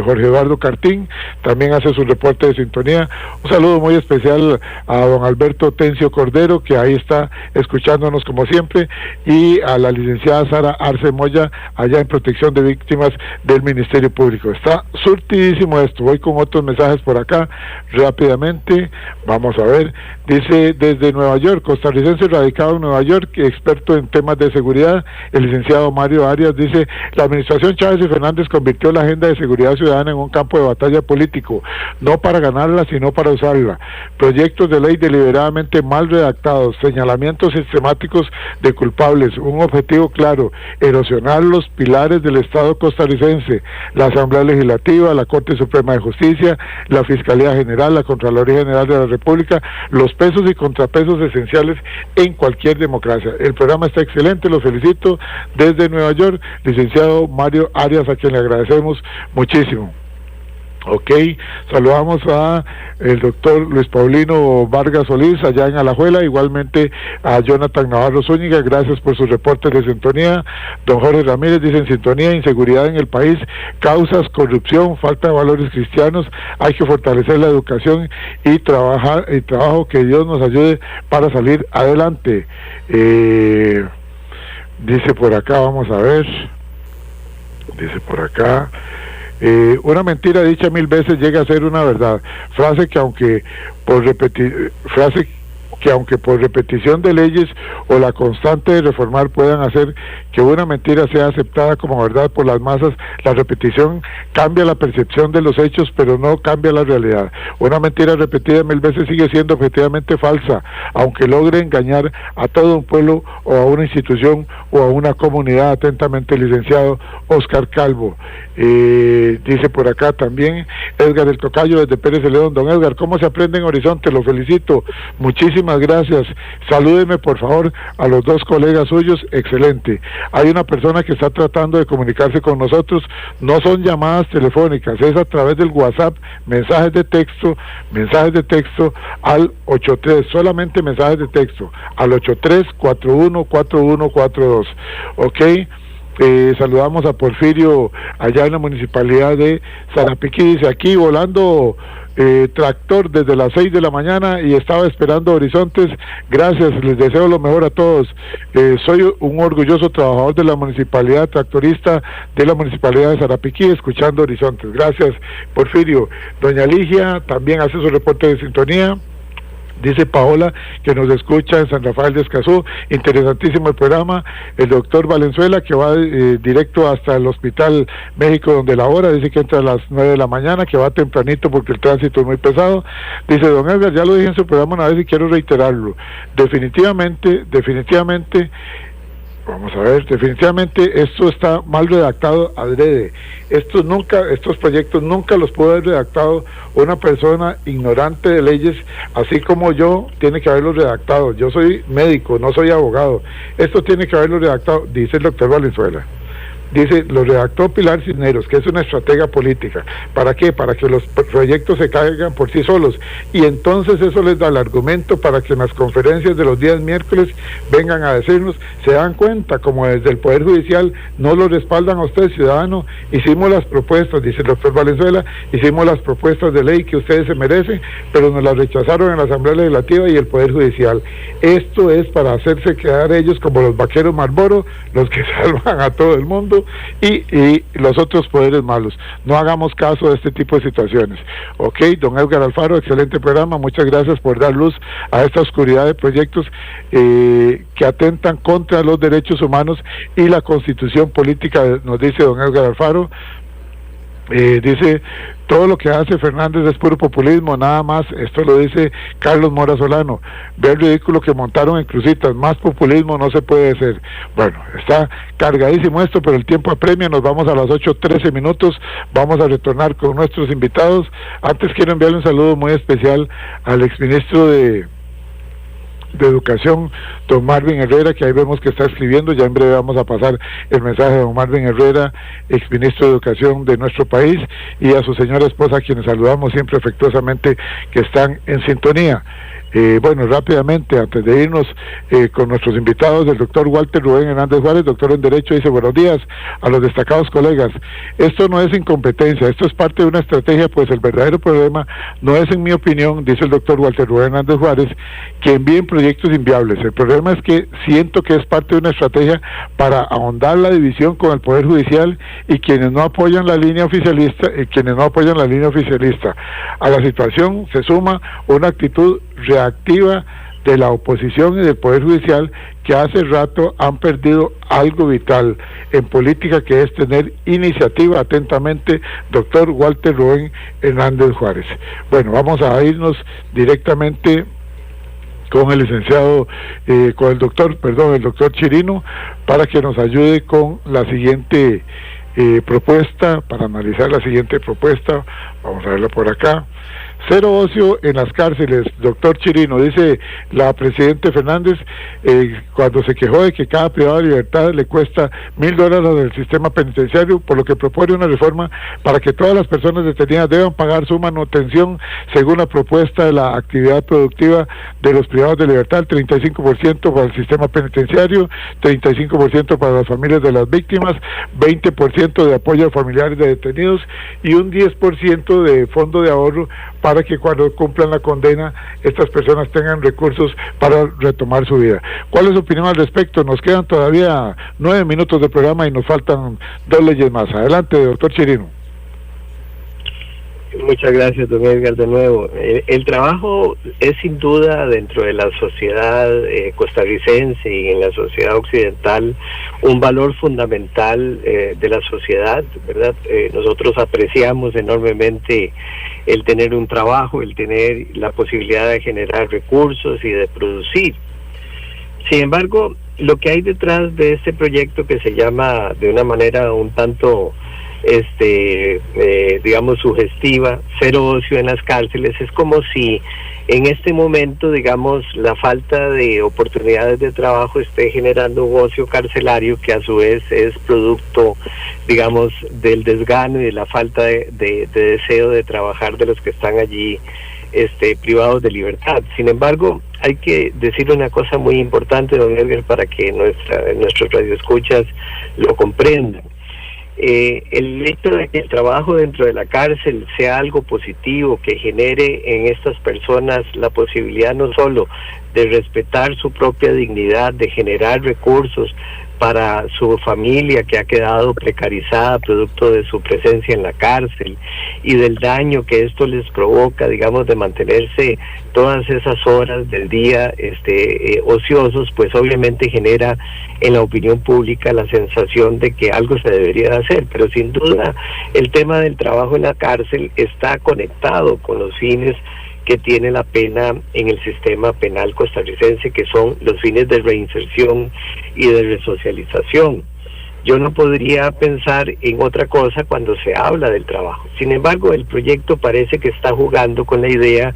Jorge Eduardo Cartín, también hace su reporte de sintonía. Un saludo muy especial a don Alberto Tencio Cordero, que ahí está escuchándonos como siempre, y a la licenciada Sara Arce Moya, allá en Protección de Víctimas del Ministerio Público. Está surtidísimo esto. Voy con otros mensajes por acá rápidamente. Vamos a ver. Dice: desde Nueva York, costarricense radicado en Nueva York, experto en temas de seguridad, el licenciado Mario Arias, dice: la administración Chávez y Fernández convirtió la agenda de seguridad ciudadana en un campo de batalla político, no para ganarla, sino para usarla. Proyectos de ley deliberadamente mal redactados, señalamientos sistemáticos de culpables, un objetivo claro: erosionar los pilares del Estado costarricense, la Asamblea Legislativa, la Corte Suprema de Justicia, la Fiscalía General, la Contraloría General de la República, los pesos y contrapesos esenciales en cualquier democracia. El programa está excelente, lo felicito. Desde Nueva York, licenciado Mario Arias, a quien le agradecemos muchísimo. Ok, saludamos a el doctor Luis Paulino Vargas Solís allá en Alajuela, igualmente a Jonathan Navarro Zúñiga, gracias por sus reportes de sintonía. Don Jorge Ramírez dice: en sintonía, inseguridad en el país, causas, corrupción, falta de valores cristianos, hay que fortalecer la educación y trabajo, que Dios nos ayude para salir adelante. Dice por acá, vamos a ver, dice por acá: una mentira dicha 1000 veces llega a ser una verdad. Frase que aunque por repetición de leyes o la constante de reformar puedan hacer que una mentira sea aceptada como verdad por las masas, la repetición cambia la percepción de los hechos, pero no cambia la realidad. Una mentira repetida 1000 veces sigue siendo objetivamente falsa, aunque logre engañar a todo un pueblo o a una institución o a una comunidad. Atentamente, licenciado Oscar Calvo. Dice por acá también Edgar el Tocayo desde Pérez de León: don Edgar, ¿cómo se aprende en Horizonte? Lo felicito, muchísimas gracias. Salúdeme por favor a los dos colegas suyos, excelente. Hay una persona que está tratando de comunicarse con nosotros, no son llamadas telefónicas, es a través del WhatsApp, mensajes de texto al 83, solamente mensajes de texto al 83-414142, ok. Saludamos a Porfirio allá en la municipalidad de Sarapiquí, dice: aquí volando tractor desde las 6 de la mañana y estaba esperando Horizontes. Gracias, les deseo lo mejor a todos. Soy un orgulloso trabajador de la municipalidad, tractorista de la municipalidad de Sarapiquí, escuchando Horizontes. Gracias, Porfirio. Doña Ligia también hace su reporte de sintonía. Dice Paola que nos escucha en San Rafael de Escazú, interesantísimo el programa. El doctor Valenzuela, que va directo hasta el Hospital México donde labora, dice que entra a las 9 de la mañana, que va tempranito porque el tránsito es muy pesado. Dice: don Edgar, ya lo dije en su programa una vez y quiero reiterarlo, definitivamente, vamos a ver, definitivamente esto está mal redactado adrede. Estos proyectos nunca los pudo haber redactado una persona ignorante de leyes, así como yo, tiene que haberlos redactado. Yo soy médico, no soy abogado. Esto tiene que haberlo redactado, dice el doctor Valenzuela. Dice: lo redactó Pilar Cisneros, que es una estratega política. ¿Para qué? Para que los proyectos se caigan por sí solos. Y entonces eso les da el argumento para que en las conferencias de los días miércoles vengan a decirnos: se dan cuenta, como desde el Poder Judicial no lo respaldan a usted, ciudadano, hicimos las propuestas, dice el doctor Valenzuela, hicimos las propuestas de ley que ustedes se merecen, pero nos las rechazaron en la Asamblea Legislativa y el Poder Judicial. Esto es para hacerse quedar ellos como los vaqueros Marlboro, los que salvan a todo el mundo, y los otros poderes malos. No hagamos caso de este tipo de situaciones. Ok, don Edgar Alfaro, excelente programa, muchas gracias por dar luz a esta oscuridad de proyectos que atentan contra los derechos humanos y la constitución política, nos dice don Edgar Alfaro. Dice: todo lo que hace Fernández es puro populismo, nada más. Esto lo dice Carlos Mora Solano. Ve el ridículo que montaron en Cruzitas, más populismo no se puede hacer. Bueno, está cargadísimo esto, pero el tiempo apremia. Nos vamos a las 8:13 minutos, vamos a retornar con nuestros invitados. Antes quiero enviarle un saludo muy especial al exministro de Educación, don Marvin Herrera, que ahí vemos que está escribiendo. Ya en breve vamos a pasar el mensaje de don Marvin Herrera, exministro de Educación de nuestro país, y a su señora esposa, a quienes saludamos siempre afectuosamente, que están en sintonía. Bueno, rápidamente, antes de irnos con nuestros invitados, el doctor Walter Rubén Hernández Juárez, doctor en Derecho, dice: buenos días a los destacados colegas. Esto no es incompetencia, esto es parte de una estrategia, pues el verdadero problema no es, en mi opinión, dice el doctor Walter Rubén Hernández Juárez, que envíen proyectos inviables. El problema es que siento que es parte de una estrategia para ahondar la división con el Poder Judicial y quienes no apoyan la línea oficialista, A la situación se suma una actitud reactiva de la oposición y del Poder Judicial, que hace rato han perdido algo vital en política, que es tener iniciativa. Atentamente, doctor Walter Rubén Hernández Juárez. Bueno, vamos a irnos directamente con el licenciado, el doctor Chirino, para que nos ayude con la siguiente propuesta, para analizar la siguiente propuesta. Vamos a verla por acá. Cero ocio en las cárceles, doctor Chirino, dice la Presidente Fernández, cuando se quejó de que cada privado de libertad le cuesta $1,000 del sistema penitenciario, por lo que propone una reforma para que todas las personas detenidas deban pagar su manutención según la propuesta de la actividad productiva de los privados de libertad, 35% para el sistema penitenciario, 35% para las familias de las víctimas, 20% de apoyo a familiares de detenidos y un 10% de fondo de ahorro para que cuando cumplan la condena estas personas tengan recursos para retomar su vida. ¿Cuál es su opinión al respecto? Nos quedan todavía 9 minutos de programa y nos faltan 2 leyes más. Adelante, doctor Chirino.
Muchas gracias, don Edgar, de nuevo. El trabajo es sin duda dentro de la sociedad costarricense y en la sociedad occidental un valor fundamental de la sociedad, ¿verdad? Nosotros apreciamos enormemente el tener un trabajo, el tener la posibilidad de generar recursos y de producir. Sin embargo, lo que hay detrás de este proyecto, que se llama de una manera un tanto digamos sugestiva, cero ocio en las cárceles, es como si en este momento, digamos, la falta de oportunidades de trabajo esté generando un ocio carcelario que a su vez es producto, digamos, del desgano y de la falta de deseo de trabajar de los que están allí privados de libertad. Sin embargo, hay que decir una cosa muy importante, don Edgar, para que nuestros radioescuchas lo comprendan. El hecho de que el trabajo dentro de la cárcel sea algo positivo, que genere en estas personas la posibilidad no solo de respetar su propia dignidad, de generar recursos para su familia que ha quedado precarizada producto de su presencia en la cárcel y del daño que esto les provoca, digamos, de mantenerse todas esas horas del día ociosos, pues obviamente genera en la opinión pública la sensación de que algo se debería de hacer, pero sin duda el tema del trabajo en la cárcel está conectado con los fines que tiene la pena en el sistema penal costarricense, que son los fines de reinserción y de resocialización. Yo no podría pensar en otra cosa cuando se habla del trabajo. Sin embargo, el proyecto parece que está jugando con la idea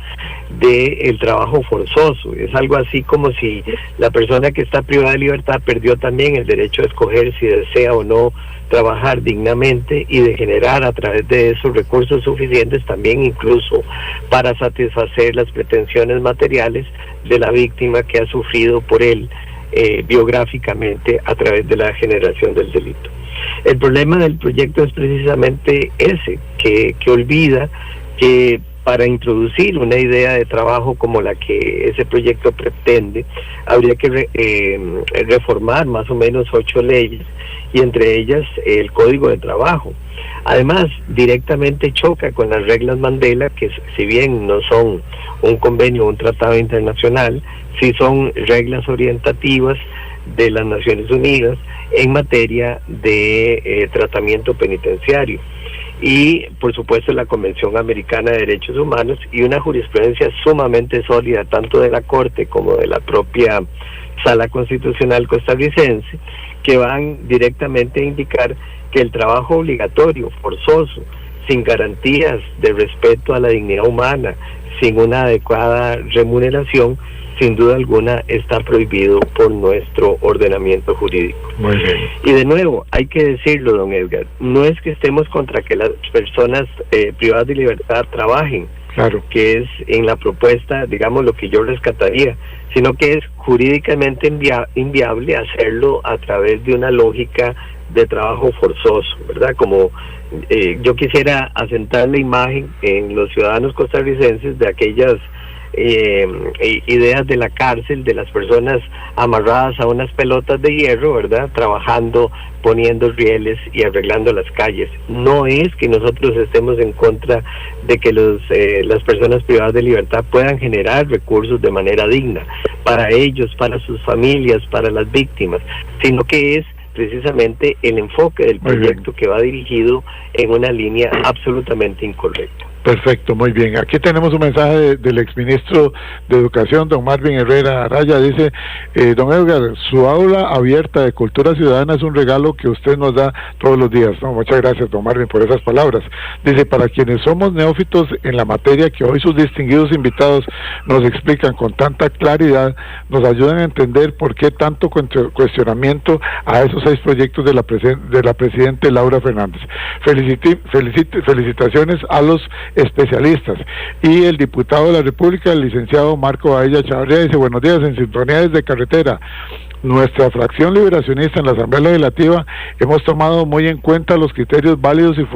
del trabajo forzoso. Es algo así como si la persona que está privada de libertad perdió también el derecho a escoger si desea o no trabajar dignamente y de generar a través de esos recursos suficientes también incluso para satisfacer las pretensiones materiales de la víctima que ha sufrido por él biográficamente a través de la generación del delito. El problema del proyecto es precisamente ese, que olvida que para introducir una idea de trabajo como la que ese proyecto pretende, habría que reformar más o menos 8 leyes, y entre ellas el Código de Trabajo. Además, directamente choca con las reglas Mandela, que si bien no son un convenio o un tratado internacional, sí son reglas orientativas de las Naciones Unidas en materia de tratamiento penitenciario. Y por supuesto la Convención Americana de Derechos Humanos y una jurisprudencia sumamente sólida tanto de la Corte como de la propia Sala Constitucional costarricense, que van directamente a indicar que el trabajo obligatorio, forzoso, sin garantías de respeto a la dignidad humana, sin una adecuada remuneración, sin duda alguna está prohibido por nuestro ordenamiento jurídico.
Muy bien.
Y de nuevo, hay que decirlo, don Edgar, no es que estemos contra que las personas privadas de libertad trabajen,
claro,
que es en la propuesta, digamos, lo que yo rescataría, sino que es jurídicamente inviable hacerlo a través de una lógica de trabajo forzoso, ¿verdad? Como yo quisiera asentar la imagen en los ciudadanos costarricenses de aquellas ideas de la cárcel, de las personas amarradas a unas pelotas de hierro, ¿verdad? Trabajando, poniendo rieles y arreglando las calles. No es que nosotros estemos en contra de que las personas privadas de libertad puedan generar recursos de manera digna para ellos, para sus familias, para las víctimas, sino que es precisamente el enfoque del proyecto que va dirigido en una línea absolutamente incorrecta.
Perfecto, muy bien. Aquí tenemos un mensaje del exministro de Educación, don Marvin Herrera Araya. Dice, don Edgar, su aula abierta de cultura ciudadana es un regalo que usted nos da todos los días. No, muchas gracias, don Marvin, por esas palabras. Dice, para quienes somos neófitos en la materia que hoy sus distinguidos invitados nos explican con tanta claridad, nos ayudan a entender por qué tanto cuestionamiento a esos 6 proyectos de la presidenta Laura Fernández. Felicitaciones a los especialistas. Y el diputado de la República, el licenciado Marco Baella Chavarría, dice, buenos días, en sintonía desde carretera. Nuestra fracción liberacionista en la Asamblea Legislativa hemos tomado muy en cuenta los criterios válidos y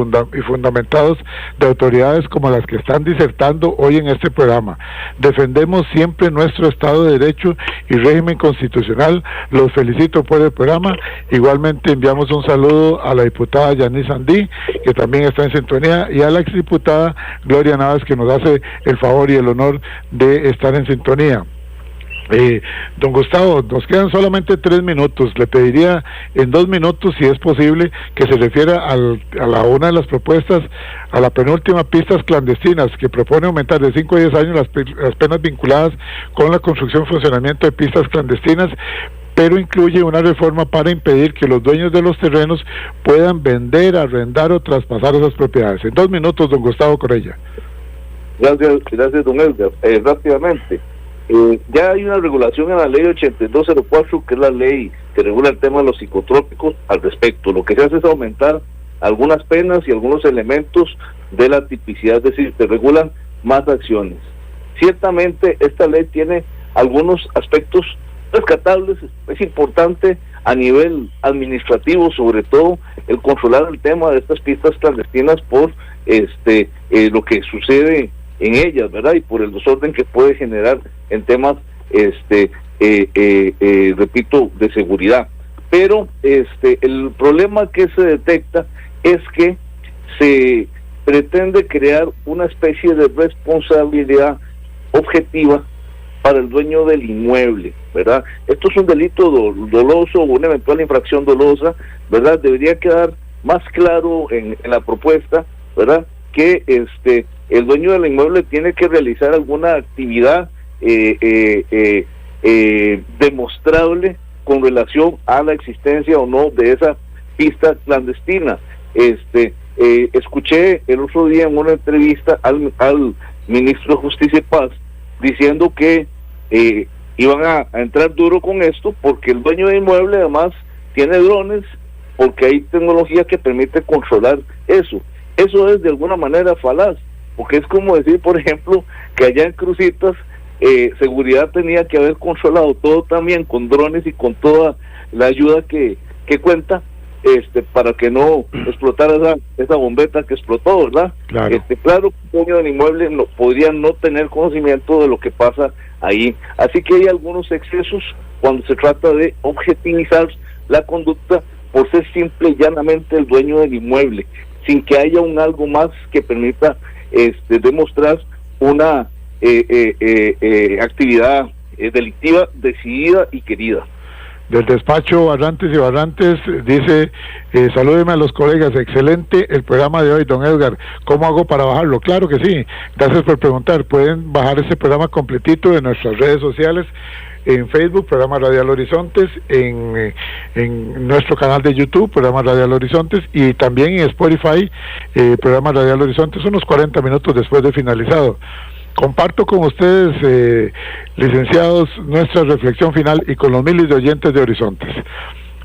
fundamentados de autoridades como las que están disertando hoy en este programa. Defendemos siempre nuestro Estado de Derecho y régimen constitucional. Los felicito por el programa. Igualmente enviamos un saludo a la diputada Yanis Sandí, que también está en sintonía, y a la exdiputada Gloria Navas, que nos hace el favor y el honor de estar en sintonía. Don Gustavo, nos quedan solamente 3 minutos. Le pediría en 2 minutos, si es posible, que se refiera a una de las propuestas, a la penúltima, pistas clandestinas, que propone aumentar de 5 a 10 años las penas vinculadas con la construcción y funcionamiento de pistas clandestinas, pero incluye una reforma para impedir que los dueños de los terrenos puedan vender, arrendar o traspasar esas propiedades. En 2 minutos, don Gustavo Corella.
Gracias, don Edgar. Rápidamente. Ya hay una regulación en la ley 8204, que es la ley que regula el tema de los psicotrópicos al respecto. Lo que se hace es aumentar algunas penas y algunos elementos de la tipicidad, es decir, se regulan más acciones. Ciertamente esta ley tiene algunos aspectos rescatables. Es importante a nivel administrativo, sobre todo, el controlar el tema de estas pistas clandestinas por lo que sucede en ellas, ¿verdad? Y por el desorden que puede generar en temas, repito, de seguridad. Pero el problema que se detecta es que se pretende crear una especie de responsabilidad objetiva para el dueño del inmueble, ¿verdad? Esto es un delito doloso o una eventual infracción dolosa, ¿verdad? Debería quedar más claro en la propuesta, ¿verdad? Que el dueño del inmueble tiene que realizar alguna actividad demostrable con relación a la existencia o no de esa pista clandestina. Escuché el otro día en una entrevista al ministro de Justicia y Paz diciendo que iban a entrar duro con esto porque el dueño del inmueble además tiene drones, porque hay tecnología que permite controlar eso. Eso es de alguna manera falaz, porque es como decir, por ejemplo, que allá en Cruzitas seguridad tenía que haber controlado todo también con drones y con toda la ayuda que cuenta para que no explotara esa bombeta que explotó, ¿verdad? Claro, claro, el dueño del inmueble podría no tener conocimiento de lo que pasa ahí. Así que hay algunos excesos cuando se trata de objetivizar la conducta por ser simple y llanamente el dueño del inmueble, sin que haya algo más que permita demostrar una actividad delictiva decidida y querida.
Del despacho Barrantes y Barrantes dice, salúdeme a los colegas, excelente el programa de hoy, don Edgar, ¿cómo hago para bajarlo? Claro que sí, gracias por preguntar. Pueden bajar este programa completito de nuestras redes sociales, en Facebook, Programa Radial Horizontes, en nuestro canal de YouTube, Programa Radial Horizontes, y también en Spotify, Programa Radial Horizontes, unos 40 minutos después de finalizado. Comparto con ustedes, licenciados, nuestra reflexión final y con los miles de oyentes de Horizontes.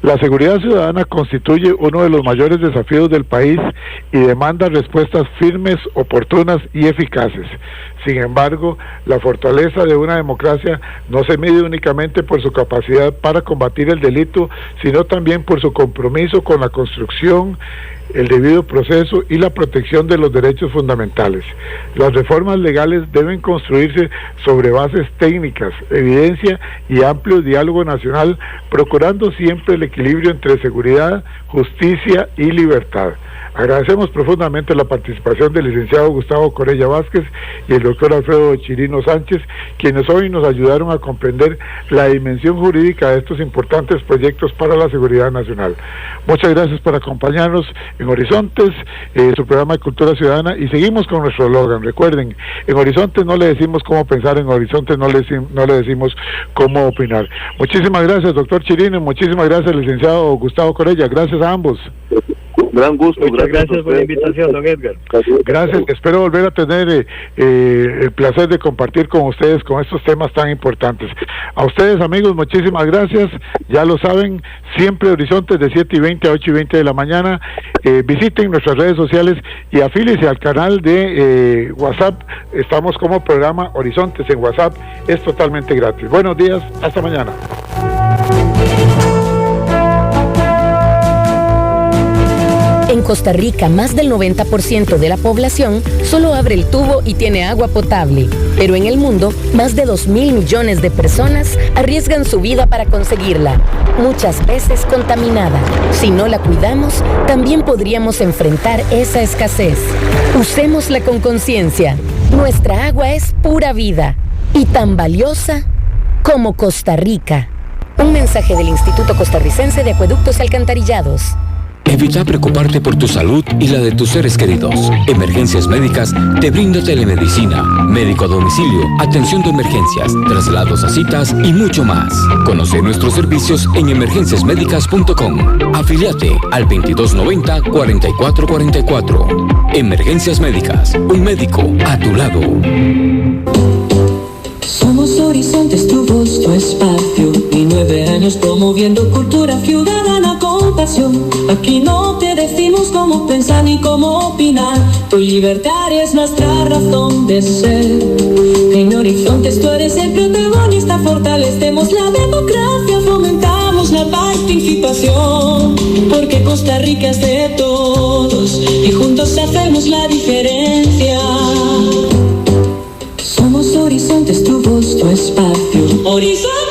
La seguridad ciudadana constituye uno de los mayores desafíos del país y demanda respuestas firmes, oportunas y eficaces. Sin embargo, la fortaleza de una democracia no se mide únicamente por su capacidad para combatir el delito, sino también por su compromiso con la construcción, el debido proceso y la protección de los derechos fundamentales. Las reformas legales deben construirse sobre bases técnicas, evidencia y amplio diálogo nacional, procurando siempre el equilibrio entre seguridad, justicia y libertad. Agradecemos profundamente la participación del licenciado Gustavo Corella Vázquez y el doctor Alfredo Chirino Sánchez, quienes hoy nos ayudaron a comprender la dimensión jurídica de estos importantes proyectos para la seguridad nacional. Muchas gracias por acompañarnos en Horizontes, su programa de Cultura Ciudadana, y seguimos con nuestro eslogan. Recuerden, en Horizontes no le decimos cómo pensar, en Horizontes no le decimos cómo opinar. Muchísimas gracias, doctor Chirino, muchísimas gracias, licenciado Gustavo Corella. Gracias a ambos.
Gran gusto.
Muchas gracias por la invitación, don Edgar.
Gracias, espero volver a tener el placer de compartir con ustedes con estos temas tan importantes. A ustedes, amigos, muchísimas gracias. Ya lo saben, siempre Horizontes de 7:20 a 8:20 de la mañana. Visiten nuestras redes sociales y afíliense al canal de WhatsApp. Estamos como programa Horizontes en WhatsApp. Es totalmente gratis. Buenos días, hasta mañana.
En Costa Rica, más del 90% de la población solo abre el tubo y tiene agua potable. Pero en el mundo, más de 2.000 millones de personas arriesgan su vida para conseguirla, muchas veces contaminada. Si no la cuidamos, también podríamos enfrentar esa escasez. Usémosla con conciencia. Nuestra agua es pura vida y tan valiosa como Costa Rica. Un mensaje del Instituto Costarricense de Acueductos y Alcantarillados.
Evita preocuparte por tu salud y la de tus seres queridos. Emergencias Médicas te brinda telemedicina, médico a domicilio, atención de emergencias, traslados a citas y mucho más. Conoce nuestros servicios en emergenciasmedicas.com. Afíliate al 2290-4444. Emergencias Médicas, un médico a tu lado.
Somos Horizontes, tu voz, tu espacio, y 9 años promoviendo cultura ciudadana con pasión. Aquí no te decimos cómo pensar ni cómo opinar, tu libertad es nuestra razón de ser. En Horizontes tú eres el protagonista, fortalecemos la democracia, fomentamos la participación, porque Costa Rica es de todos y juntos hacemos la diferencia. Somos Horizontes, tu voz, tu espacio. Horizontes.